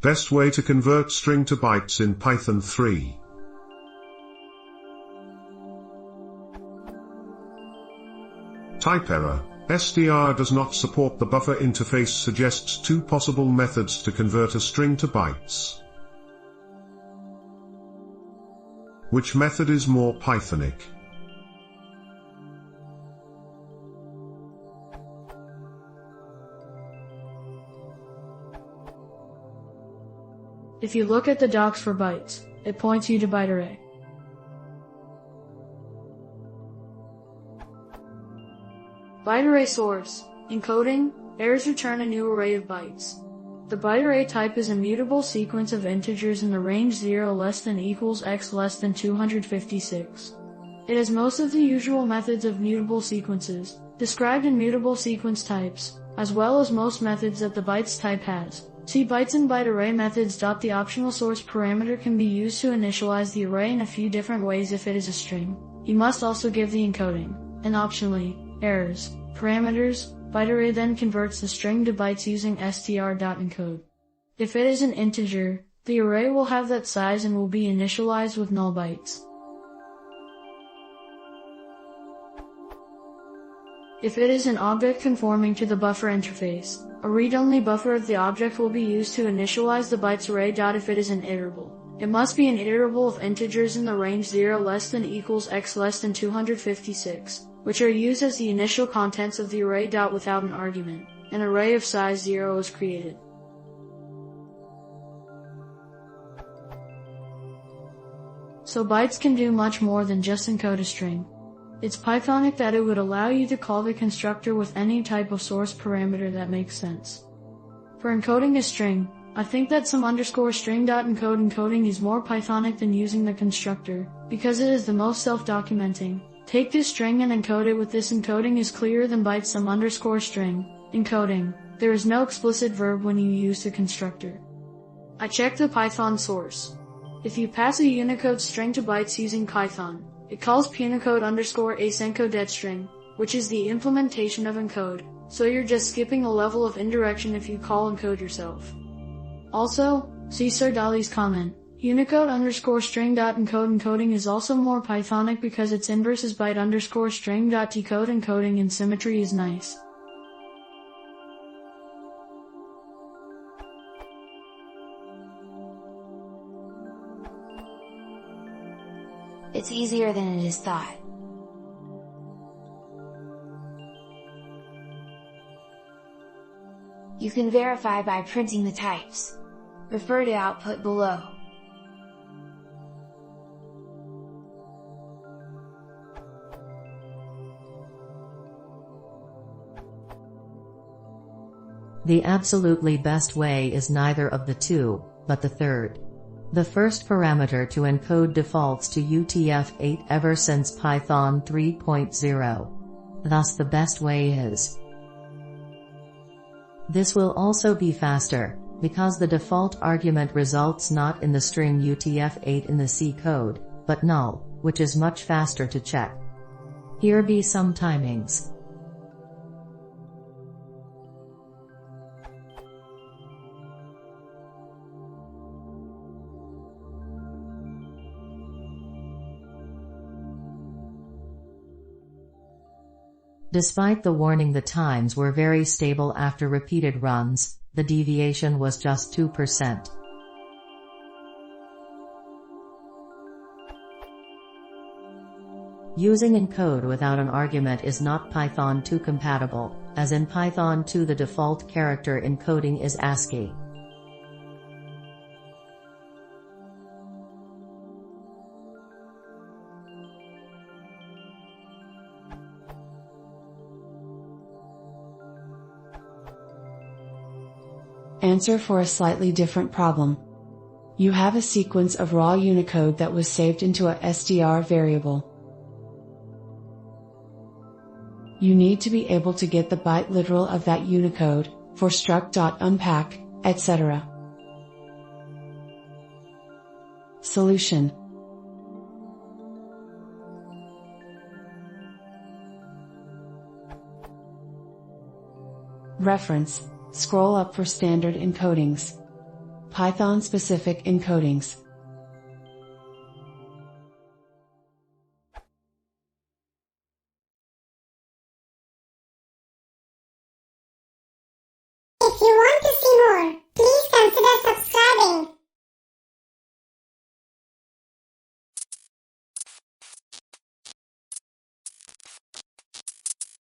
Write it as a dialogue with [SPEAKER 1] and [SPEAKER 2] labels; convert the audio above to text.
[SPEAKER 1] Best way to convert string to bytes in Python 3. Type error. STR does not support the buffer interface suggests two possible methods to convert a string to bytes. Which method is more Pythonic?
[SPEAKER 2] If you look at the docs for bytes, it points you to byte array. Byte array source. Encoding. Errors return a new array of bytes. The byte array type is a mutable sequence of integers in the range 0 less than equals x less than 256. It has most of the usual methods of mutable sequences, described in mutable sequence types, as well as most methods that the bytes type has. See bytes and byte array methods. The optional source parameter can be used to initialize the array in a few different ways if it is a string. You must also give the encoding, and optionally, errors, parameters. Byte array then converts the string to bytes using str.encode. If it is an integer, the array will have that size and will be initialized with null bytes. If it is an object conforming to the buffer interface, a read-only buffer of the object will be used to initialize the bytes array. If it is an iterable, it must be an iterable of integers in the range 0 less than equals x less than 256, which are used as the initial contents of the array. Without an argument, an array of size 0 is created. So bytes can do much more than just encode a string. It's Pythonic that it would allow you to call the constructor with any type of source parameter that makes sense. For encoding a string, I think that some _string.encode encoding is more Pythonic than using the constructor, because it is the most self-documenting. Take this string and encode it with this encoding is clearer than bytes some _string encoding. There is no explicit verb when you use the constructor. I checked the Python source. If you pass a Unicode string to bytes using Python, it calls punicode_asEncodeString, which is the implementation of encode, so you're just skipping a level of indirection if you call encode yourself. Also, see Sir Dali's comment. Unicode_string.encode encoding is also more Pythonic because its inverse is byte_string.decode encoding and symmetry is nice.
[SPEAKER 3] It's easier than it is thought. You can verify by printing the types. Refer to output below.
[SPEAKER 4] The absolutely best way is neither of the two, but the third. The first parameter to encode defaults to UTF-8 ever since Python 3.0. Thus the best way is. This will also be faster, because the default argument results not in the string UTF-8 in the C code, but null, which is much faster to check. Here be some timings. Despite the warning the times were very stable after repeated runs, the deviation was just 2%. Using encode without an argument is not Python 2 compatible, as in Python 2 the default character encoding is ASCII.
[SPEAKER 5] Answer for a slightly different problem. You have a sequence of raw Unicode that was saved into a str variable. You need to be able to get the byte literal of that Unicode, for struct.unpack, etc. Solution. Reference. Scroll up for standard encodings. Python-specific encodings.
[SPEAKER 6] If you want to see more, please consider subscribing.